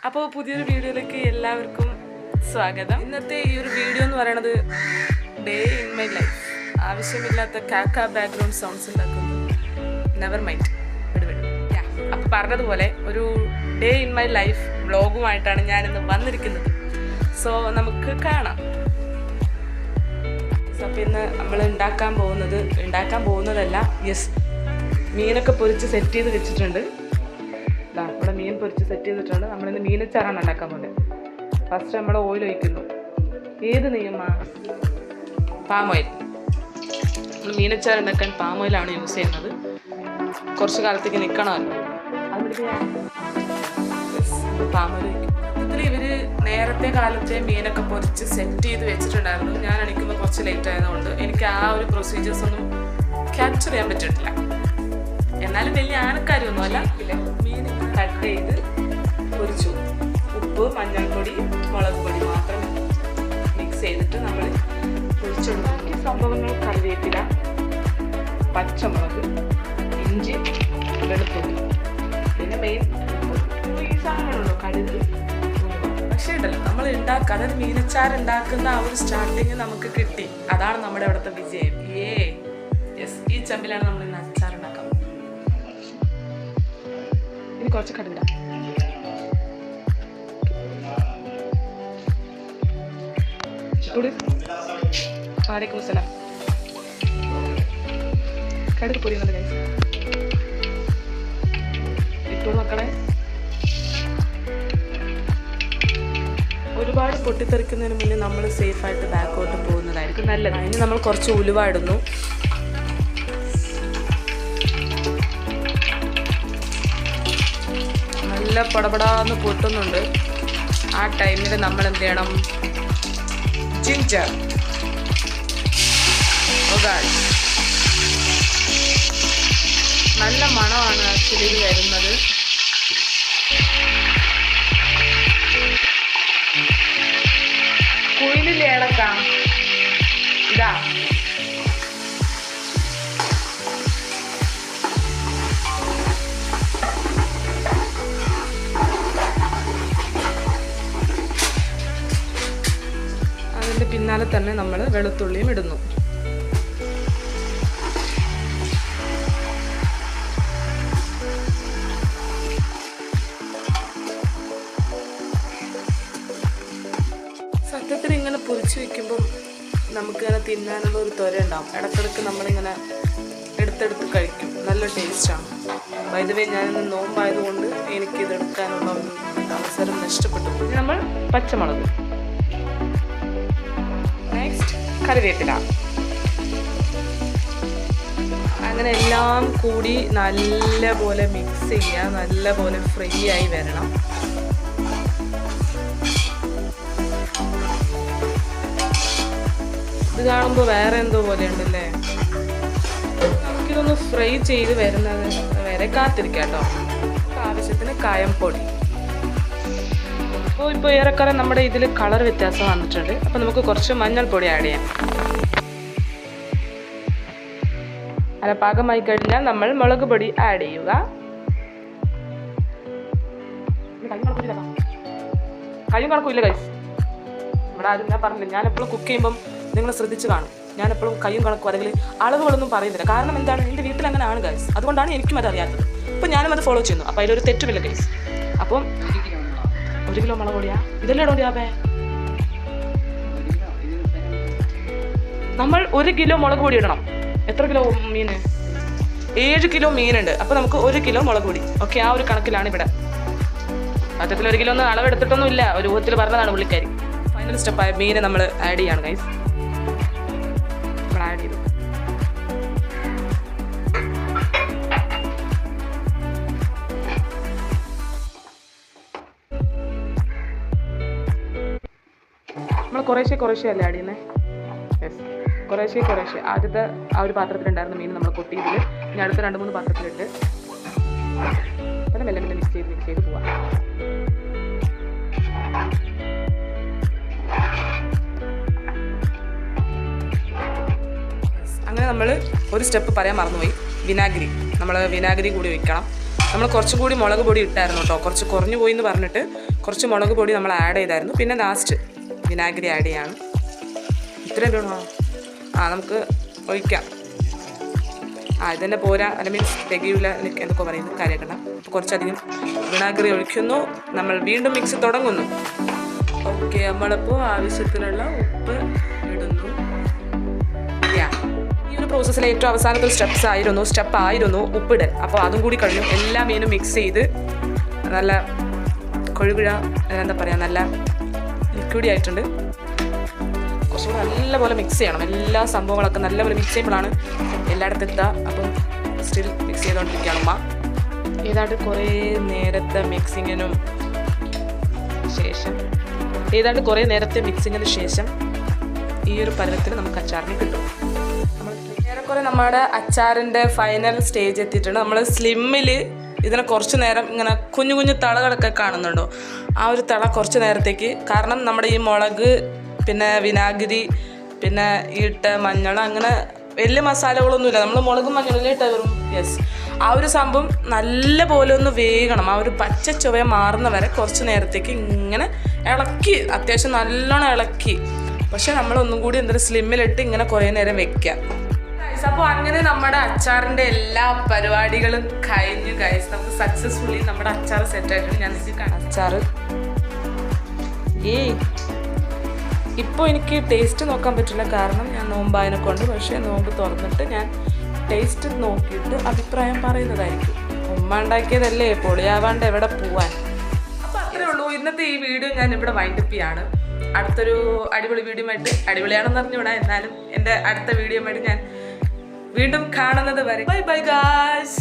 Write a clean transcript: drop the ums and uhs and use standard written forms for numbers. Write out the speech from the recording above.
അപ്പോൾ പുതിയൊരു വീഡിയോയിലേക്ക് എല്ലാവർക്കും സ്വാഗതം. ഇന്നത്തെ ഈ ഒരു വീഡിയോ എന്ന് പറയുന്നത് ഡേ ഇൻ മൈ ലൈഫ്. ആവശ്യമില്ലാത്ത കാക്ക ബാക്ക്ഗ്രൗണ്ട് സൗണ്ട്സ് ഉണ്ടാക്കുന്നു. നെവർ മൈൻഡ്, വിടുവിടും. അപ്പോൾ പറഞ്ഞതുപോലെ ഒരു ഡേ ഇൻ മൈ ലൈഫ് വ്ളോഗുമായിട്ടാണ് ഞാനിന്ന് വന്നിരിക്കുന്നത്. സോ നമുക്ക് കാണാം. അപ്പോൾ ഇന്ന് നമ്മൾ ഉണ്ടാക്കാൻ പോകുന്നതല്ല, മീനൊക്കെ പൊരിച്ച് സെറ്റ് ചെയ്ത് വെച്ചിട്ടുണ്ട്. ഇവിടെ മീൻ പൊരിച്ച് സെറ്റ് ചെയ്തിട്ടുണ്ട്. നമ്മളിന്ന് മീനച്ചാറാണ് ഉണ്ടാക്കാൻ പോകുന്നത്. ഫസ്റ്റ് നമ്മൾ ഓയിൽ ഒഴിക്കുന്നു. ഏത് നെയ്യുമാ? Palm oil. നമ്മൾ മീനച്ചാർ ഉണ്ടാക്കാൻ പാം ഓയിലാണ് യൂസ് ചെയ്യുന്നത്. കുറച്ച് കാലത്തേക്ക് നിൽക്കണമല്ലോ, അതിലേക്ക് പാം ഓയിൽ ഒഴിക്കും. ഇതിൽ ഇവർ നേരത്തെ കാലത്തെ മീനൊക്കെ പൊരിച്ച് സെറ്റ് ചെയ്ത് വെച്ചിട്ടുണ്ടായിരുന്നു. ഞാൻ അടിക്കുമ്പോൾ കുറച്ച് ലേറ്റ് ആയതുകൊണ്ട് എനിക്ക് ആ ഒരു പ്രൊസീജിയേഴ്സ് ഒന്നും ക്യാപ്ചർ ചെയ്യാൻ പറ്റിയിട്ടില്ല. എന്നാലും വലിയ ആനക്കാര്യമൊന്നുമല്ല. മീൻ കട്ട് ചെയ്ത് പൊരിച്ചു. ഉപ്പ്, മഞ്ഞൾപ്പൊടി, മുളക് പൊടി മാത്രം മിക്സ് ചെയ്തിട്ട് നമ്മൾ പൊരിച്ചെടുക്കും. ഈ സംഭവങ്ങൾ കറിവേപ്പില, പച്ചമുളക്, ഇഞ്ചി, വെളുത്തുള്ളി, പിന്നെ മെയിൻ ഈ സാധനങ്ങളുള്ളൂ, കടുക്. പക്ഷേ ഉണ്ടല്ലോ, നമ്മൾ അതായത് മീനച്ചാർ ഉണ്ടാക്കുന്ന ആ ഒരു സ്റ്റാർട്ടിങ് നമുക്ക് കിട്ടി. അതാണ് നമ്മുടെ അവിടുത്തെ വിജയം. ഈ ചെമ്പിലാണ് നമ്മൾ ഇന്ന് അച്ചാർ ഉണ്ടാക്കാൻ പോകുന്നത്. ഇനി കുറച്ച് കടുകിടാം. വാലേക്കും സലാം. കടുക് പൊരിയുന്നുണ്ട് ഗൈസ്. ഇട്ടോളൂ മക്കളെ. ഒരുപാട് പൊട്ടിത്തെറിക്കുന്നതിന് മുന്നേ നമ്മൾ സേഫായിട്ട് ബാക്കോട്ട് പോകുന്നതായിരിക്കും നല്ലത്. അതിന് നമ്മൾ കുറച്ച് ഉലുവ ഇടുന്നു. നല്ല പടപടാന്ന് പൊട്ടുന്നുണ്ട്. ആ ടൈമിൽ നമ്മൾ എന്ത് ചെയ്യണം? ജിഞ്ചർ, നല്ല മണമാണ് ആക്ച്വലി ഇത് വരുന്നത്. കുയിലിൽ ഏളക്കാം. ഇതാ അതിൻ്റെ പിന്നാലെ തന്നെ നമ്മൾ വെളുത്തുള്ളിയും ഇടുന്നു. സത്യത്തിൽ ഇങ്ങനെ പൊരിച്ച് വയ്ക്കുമ്പം നമുക്കിങ്ങനെ തിന്നാനുള്ള ഒരു ത്വര ഉണ്ടാവും. ഇടയ്ക്കിടയ്ക്ക് നമ്മളിങ്ങനെ എടുത്തെടുത്ത് കഴിക്കും. നല്ല ടേസ്റ്റാണ്. ബൈ ദ വേ, ഞാനിന്ന് നോമ്പായതുകൊണ്ട് എനിക്കിതെടുക്കാനുള്ള ഒരു അവസരം നഷ്ടപ്പെട്ടു. നമ്മൾ പച്ചമുളക്, നെക്സ്റ്റ് കറിവേപ്പില, അങ്ങനെ എല്ലാം കൂടി നല്ല പോലെ മിക്സ് ചെയ്യുക. നല്ല പോലെ ഫ്രൈ ആയി വരണം. ഇത് കാണുമ്പോൾ വേറെ എന്തോ പോലെ ഉണ്ടല്ലേ. നമുക്കിതൊന്ന് ഫ്രൈ ചെയ്ത് വരുന്നത് വരെ കാത്തിരിക്കാം കേട്ടോ. ആവശ്യത്തിന് കായംപൊടി. ഇപ്പോൾ ഏറെക്കുറെ നമ്മുടെ ഇതിൽ കളർ വ്യത്യാസം വന്നിട്ടുണ്ട്. അപ്പോൾ നമുക്ക് കുറച്ച് മഞ്ഞൾപ്പൊടി ആഡ് ചെയ്യാം. അല്ല, പാകമായി കഴിഞ്ഞാൽ നമ്മൾ മുളക് പൊടി ആഡ് ചെയ്യുക. കയ്യും കണക്കില്ല കൈസ്. ഇവിടെ ആരും ഞാൻ പറഞ്ഞില്ല, ഞാൻ എപ്പോഴും കുക്ക് ചെയ്യുമ്പം നിങ്ങൾ ശ്രദ്ധിച്ച് കാണും. ഞാൻ എപ്പോഴും കയ്യും കണക്കും അല്ലെങ്കിൽ അളവുകളൊന്നും പറയുന്നില്ല. കാരണം എന്താണ്, എൻ്റെ വീട്ടിൽ അങ്ങനെ ആണ് ഗൈസ്. അതുകൊണ്ടാണ് എനിക്കും അത് അറിയാത്തത്. അപ്പോൾ ഞാനും അത് ഫോളോ ചെയ്യുന്നു. അപ്പോൾ അതിലൊരു തെറ്റുമില്ല ഗൈസ്. അപ്പം 1 കിലോ മുളക് പൊടിയാ ഇതെല്ലാം ഇടോണ്ടിയാവേ. നമ്മൾ 1 കിലോ മുളക് പൊടി ഇടണം. എത്ര കിലോ മീൻ? 7 കിലോ മീനുണ്ട്. അപ്പോൾ നമുക്ക് 1 കിലോ മുളക് പൊടി. ഓക്കെ, ആ ഒരു കണക്കിലാണ് ഇവിടെ. മൊത്തത്തിൽ 1 കിലോ ഒന്നും അളവെടുത്തിട്ടൊന്നും ഇല്ല, ഒരു ഊഹത്തിൽ പറഞ്ഞതാണ് പുള്ളിക്കാരി. ഫൈനൽ സ്റ്റെപ്പായ മീന് നമ്മൾ ആഡ് ചെയ്യാണ് ഗൈസ്. നമ്മൾ ആഡ് ചെയ്തു. നമ്മൾ കുറേശ്ശെ അല്ലേ ആഡ് ചെയ്യുന്നത്? യെസ്, കുറേശ്ശെ. ആദ്യത്തെ ആ ഒരു പാത്രത്തിലുണ്ടായിരുന്ന മീൻ നമ്മൾ കൊട്ടിയതിൽ ഇനി അടുത്ത 2-3 പാത്രത്തിലിട്ട് മെല്ലെ മിക്സ് ചെയ്ത് പോവാം. അങ്ങനെ നമ്മൾ ഒരു സ്റ്റെപ്പ് പറയാൻ മറന്നുപോയി. വിനാഗിരി, നമ്മൾ വിനാഗിരി കൂടി ഒഴിക്കണം. നമ്മൾ കുറച്ചും കൂടി മുളക് പൊടി ഇട്ടായിരുന്നു കേട്ടോ. കുറച്ച് കുറഞ്ഞു പോയി എന്ന് പറഞ്ഞിട്ട് കുറച്ച് മുളക് പൊടി നമ്മൾ ആഡ് ചെയ്തായിരുന്നു. പിന്നെ ലാസ്റ്റ് വിനാഗിരി ആഡ് ചെയ്യാണ്. ഇത്രയും വേണോ? നമുക്ക് ഒഴിക്കാം. ഇതന്നെ പോരാ, അല്ല മീൻസ് തികയില്ല, എനിക്ക് എന്തൊക്കെ പറയുന്നത് കാര്യമാക്കണം. അപ്പോൾ കുറച്ചധികം വിനാഗിരി ഒഴിക്കുന്നു. നമ്മൾ വീണ്ടും മിക്സ് തുടങ്ങുന്നു. ഓക്കെ, നമ്മളിപ്പോൾ ആവശ്യത്തിനുള്ള ഉപ്പ് ഇടുന്നു. ഈ ഒരു പ്രോസസ്സിൽ ഏറ്റവും അവസാനത്തെ സ്റ്റെപ്പ് ആയിരുന്നു ഉപ്പിടൽ. അപ്പോൾ അതും കൂടി കഴിഞ്ഞു. എല്ലാ മീനും മിക്സ് ചെയ്ത് നല്ല കൊഴുകുഴ എന്താ പറയുക, നല്ല ലിക്വിഡി ആയിട്ടുണ്ട്. കുറച്ചുകൂടെ നല്ലപോലെ മിക്സ് ചെയ്യണം. എല്ലാ സംഭവങ്ങളൊക്കെ നല്ലപോലെ മിക്സ് ചെയ്യുമ്പോഴാണ് എല്ലായിടത്തും എത്തുക. അപ്പം സ്റ്റിൽ മിക്സ് ചെയ്തുകൊണ്ടിരിക്കുകയാണ് അമ്മ. ഏതാണ്ട് കുറേ നേരത്തെ മിക്സിങ്ങിന് ശേഷം ഈ ഒരു പരുവത്തിന് നമുക്ക് അച്ചാറിന് കിട്ടും. ഏറെക്കുറെ നമ്മുടെ അച്ചാറിൻ്റെ ഫൈനൽ സ്റ്റേജ് എത്തിയിട്ടുണ്ട്. നമ്മൾ സ്ലിമ്മിൽ ഇതിനെ കുറച്ച് നേരം ഇങ്ങനെ കുഞ്ഞു കുഞ്ഞു തളകളൊക്കെ കാണുന്നുണ്ടോ, ആ ഒരു തള കുറച്ച് നേരത്തേക്ക്, കാരണം നമ്മുടെ ഈ മുളക് പിന്നെ വിനാഗിരി പിന്നെ ഇട്ട മഞ്ഞൾ അങ്ങനെ വലിയ മസാലകളൊന്നുമില്ല. നമ്മൾ മുളകും മഞ്ഞളിലും ഇട്ട വരും. യെസ്, ആ ഒരു സംഭവം നല്ല പോലെ ഒന്ന് വേകണം. ആ ഒരു പച്ച ചുവ മാറുന്ന വരെ കുറച്ച് നേരത്തേക്ക് ഇങ്ങനെ ഇളക്കി, അത്യാവശ്യം നല്ലോണം ഇളക്കി. പക്ഷെ നമ്മളൊന്നും കൂടി എന്തൊരു സ്ലിമ്മിലിട്ട് ഇങ്ങനെ കുറേ നേരം വെക്കാം. അപ്പോൾ അങ്ങനെ നമ്മുടെ അച്ചാറിൻ്റെ എല്ലാ പരിപാടികളും കഴിഞ്ഞു ഗൈസ്. നമുക്ക് സക്സസ്ഫുള്ളി നമ്മുടെ അച്ചാർ സെറ്റ് ആയിട്ടുണ്ട്. ഞാൻ നിങ്ങൾക്ക് കാണാം അച്ചാർ. ഇപ്പോൾ എനിക്ക് ടേസ്റ്റ് നോക്കാൻ പറ്റില്ല, കാരണം ഞാൻ നോമ്പായതിനെ കൊണ്ട്. പക്ഷേ നോമ്പ് തുറന്നിട്ട് ഞാൻ ടേസ്റ്റ് നോക്കിയിട്ട് അഭിപ്രായം പറയുന്നതായിരിക്കും. ഉമ്മ ഉണ്ടാക്കിയതല്ലേ, പൊളിയാവാണ്ട് എവിടെ പോവാൻ. അപ്പോൾ അത്രേ ഉള്ളൂ ഇന്നത്തെ ഈ വീഡിയോ. ഞാൻ ഇവിടെ വൈൻഡപ്പ് ചെയ്യാണ്. അടുത്തൊരു അടിപൊളി വീഡിയോ ആയിട്ട്, അടിപൊളിയാണെന്ന് അറിഞ്ഞുകൂടാ, എന്നാലും എൻ്റെ അടുത്ത വീഡിയോ ആയിട്ട് ഞാൻ വീണ്ടും കാണുന്നത് വരെ ബൈ ബൈ ഗായ്സ്.